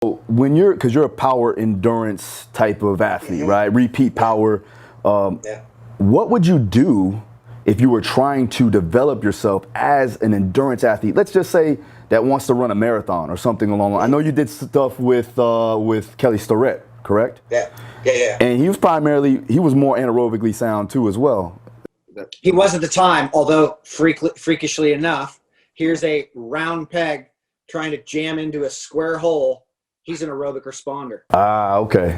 When because you're a power endurance type of athlete, right? Repeat power. What would you do if you were trying to develop yourself as an endurance athlete? Let's just say that wants to run a marathon or something along. I know you did stuff with Kelly Starrett, correct? Yeah. And he was more anaerobically sound too as well. He was at the time, although freakishly enough, here's a round peg trying to jam into a square hole. He's an aerobic responder.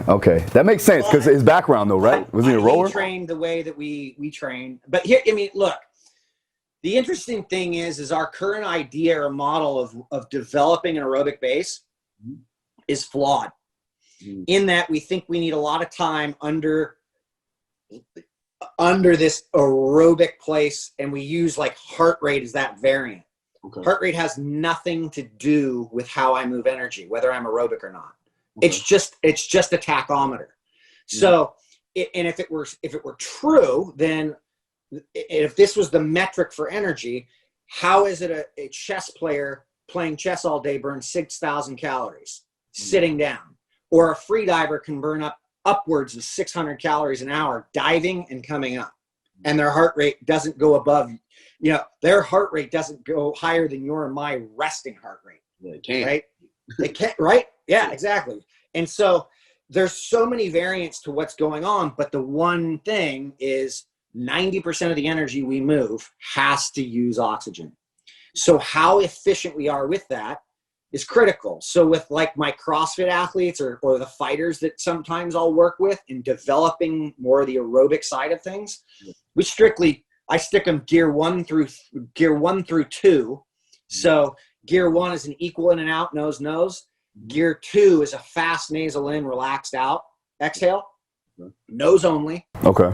Okay. That makes sense because his background though, right? Was he a rower? He trained the way that we train. But here, I mean, look, the interesting thing is our current idea or model of developing an aerobic base is flawed in that we think we need a lot of time under this aerobic place, and we use like heart rate as that variant. Okay. Heart rate has nothing to do with how I move energy, whether I'm aerobic or not. Okay. It's just a tachometer. So, and if it were true, then if this was the metric for energy, how is it a chess player playing chess all day burns 6,000 calories sitting down, or a free diver can burn upwards of 600 calories an hour diving and coming up, and their heart rate doesn't go above, their heart rate doesn't go higher than your and my resting heart rate. Yeah, it can't. Right? It can't, right? Yeah, exactly. And so there's so many variants to what's going on, but the one thing is 90% of the energy we move has to use oxygen. So how efficient we are with that is critical. So with like my CrossFit athletes or the fighters that sometimes I'll work with in developing more of the aerobic side of things, I stick them gear one through two. So gear one is an equal in and out, nose. Gear two is a fast nasal in, relaxed out, exhale, nose only. Okay.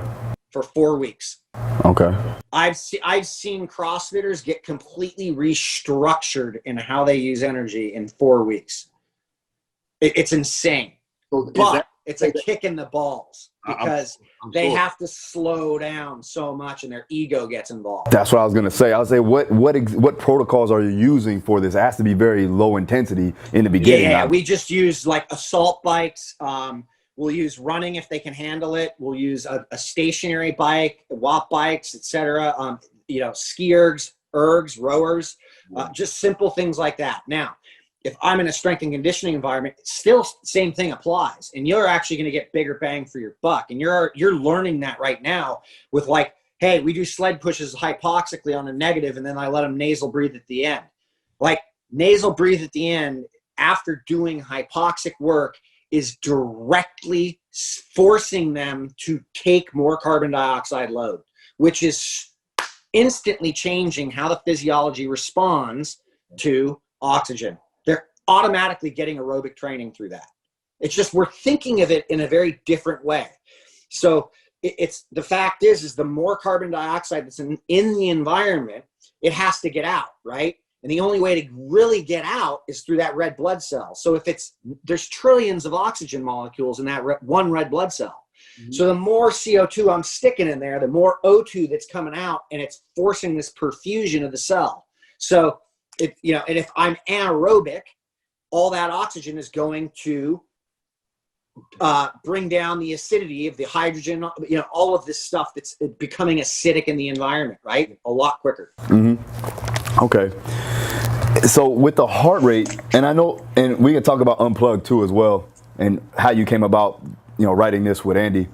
For 4 weeks. Okay. I've seen CrossFitters get completely restructured in how they use energy in 4 weeks. It's insane. But it's a kick in the balls because they have to slow down so much and their ego gets involved. That's what I was going to say. I was say, what protocols are you using for this? It has to be very low intensity in the beginning. Yeah, we just use like assault bikes. We'll use running if they can handle it. We'll use a stationary bike, WAP bikes, etc. Ski ergs, rowers, just simple things like that. Now, if I'm in a strength and conditioning environment, still same thing applies, and you're actually going to get bigger bang for your buck. And you're learning that right now with like, hey, we do sled pushes hypoxically on a negative, and then I let them nasal breathe at the end. Like nasal breathe at the end after doing hypoxic work is directly forcing them to take more carbon dioxide load, which is instantly changing how the physiology responds to oxygen. They're automatically getting aerobic training through that. It's just we're thinking of it in a very different way. So it's the fact is the more carbon dioxide that's in the environment, it has to get out, right? And the only way to really get out is through that red blood cell. So there's trillions of oxygen molecules in that one red blood cell. Mm-hmm. So the more CO2 I'm sticking in there, the more O2 that's coming out, and it's forcing this perfusion of the cell. So and if I'm anaerobic, all that oxygen is going to bring down the acidity of the hydrogen, all of this stuff that's becoming acidic in the environment, right? A lot quicker. Mm-hmm. Okay. So with the heart rate, and I know, and we can talk about Unplugged too as well, and how you came about, writing this with Andy.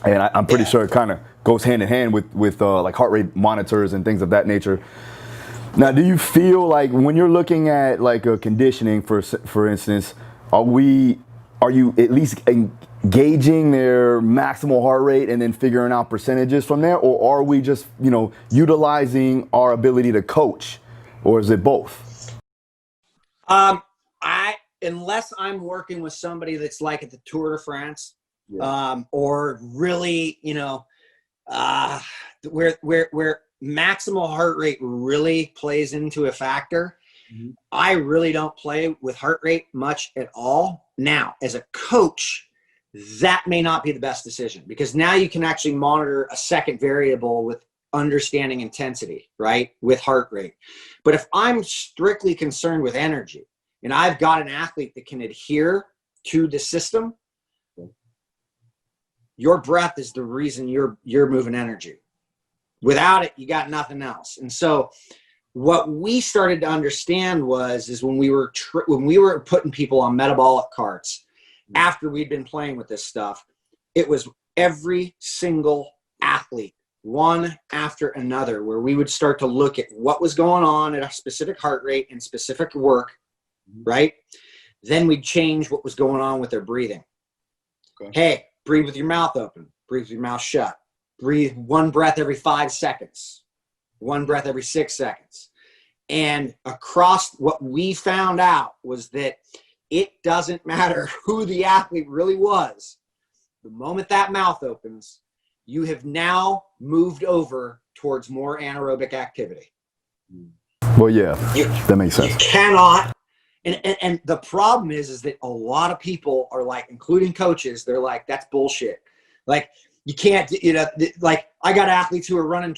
And I'm pretty sure it kind of goes hand in hand with like heart rate monitors and things of that nature. Now, do you feel like when you're looking at like a conditioning, for instance, are you at least gauging their maximal heart rate and then figuring out percentages from there, or are we just utilizing our ability to coach, or is it both? Unless I'm working with somebody that's like at the Tour de France, or really where maximal heart rate really plays into a factor. Mm-hmm. I really don't play with heart rate much at all. Now, as a coach, that may not be the best decision, because now you can actually monitor a second variable with understanding intensity, right? With heart rate. But if I'm strictly concerned with energy, and I've got an athlete that can adhere to the system, your breath is the reason you're moving energy. Without it, you got nothing else. And so what we started to understand is when we were putting people on metabolic carts, after we'd been playing with this stuff, it was every single athlete, one after another, where we would start to look at what was going on at a specific heart rate and specific work, right? Then we'd change what was going on with their breathing. Okay. Hey, breathe with your mouth open, breathe with your mouth shut, breathe one breath every 5 seconds, one breath every 6 seconds. And across what we found out was that it doesn't matter who the athlete really was. The moment that mouth opens, you have now moved over towards more anaerobic activity. Well, yeah, that makes sense. You cannot. And the problem is that a lot of people are like, including coaches, they're like, that's bullshit. Like, you can't, like I got athletes who are running,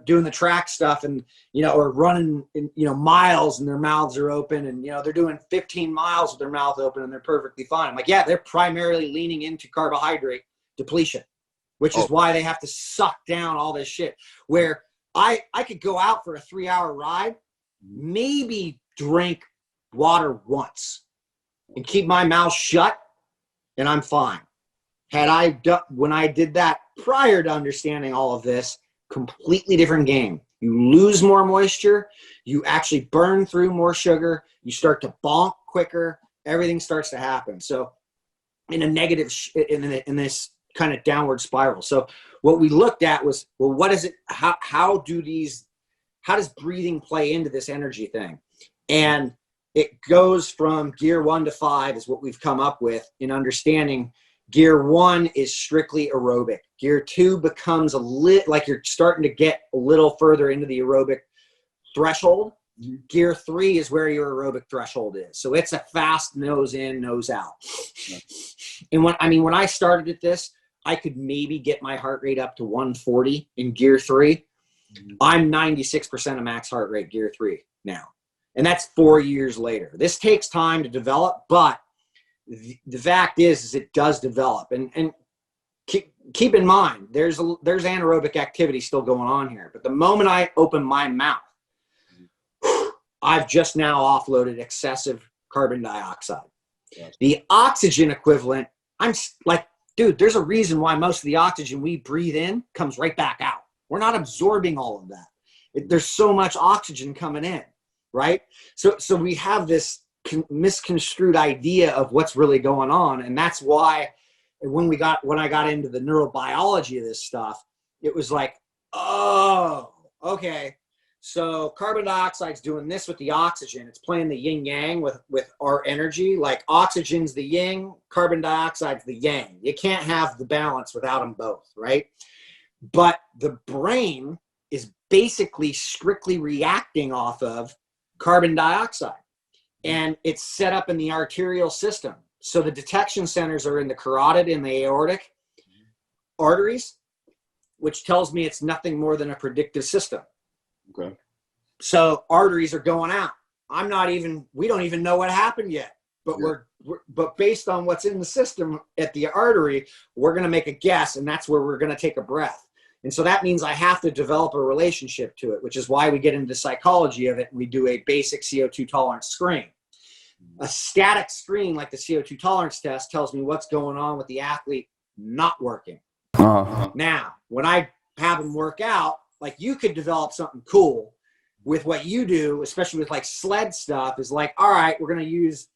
doing the track stuff and, or running, miles and their mouths are open and, they're doing 15 miles with their mouth open and they're perfectly fine. I'm like, yeah, they're primarily leaning into carbohydrate depletion, which is why they have to suck down all this shit. Where I could go out for a 3-hour ride, maybe drink water once and keep my mouth shut and I'm fine. When I did that prior to understanding all of this, completely different game. You lose more moisture, you actually burn through more sugar, you start to bonk quicker, everything starts to happen. So in a negative, in this kind of downward spiral. So what we looked at was, well, what is it? How does breathing play into this energy thing? And it goes from gear 1 to 5 is what we've come up with in understanding. Gear 1 is strictly aerobic. Gear 2 becomes like you're starting to get a little further into the aerobic threshold. Gear 3 is where your aerobic threshold is. So it's a fast nose in, nose out. And when I started at this, I could maybe get my heart rate up to 140 in gear 3. I'm 96% of max heart rate gear 3 now. And that's 4 years later. This takes time to develop, but the fact is it does develop. And keep in mind, there's anaerobic activity still going on here. But the moment I open my mouth, I've just now offloaded excessive carbon dioxide. Yes. The oxygen equivalent, I'm like, dude, there's a reason why most of the oxygen we breathe in comes right back out. We're not absorbing all of that. There's so much oxygen coming in, right? So we have this misconstrued idea of what's really going on. And that's why when I got into the neurobiology of this stuff, it was like, oh, okay. So carbon dioxide's doing this with the oxygen. It's playing the yin yang with our energy. Like oxygen's the yin, carbon dioxide's the yang. You can't have the balance without them both, right? But the brain is basically strictly reacting off of carbon dioxide. And it's set up in the arterial system. So the detection centers are in the carotid and the aortic arteries, which tells me it's nothing more than a predictive system. Okay. So arteries are going out. We don't even know what happened yet, but but based on what's in the system at the artery, we're going to make a guess, and that's where we're going to take a breath. And so that means I have to develop a relationship to it, which is why we get into the psychology of it. And we do a basic CO2 tolerance screen. A static screen like the CO2 tolerance test tells me what's going on with the athlete not working. Now, when I have them work out, like you could develop something cool with what you do, especially with like sled stuff, is like, all right, we're going to use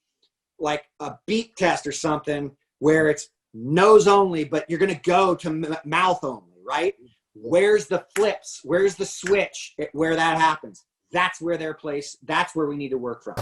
like a beat test or something where it's nose only, but you're going to go to mouth only, right? Where's the flips? Where's the switch where that happens? That's where their place, that's where we need to work from.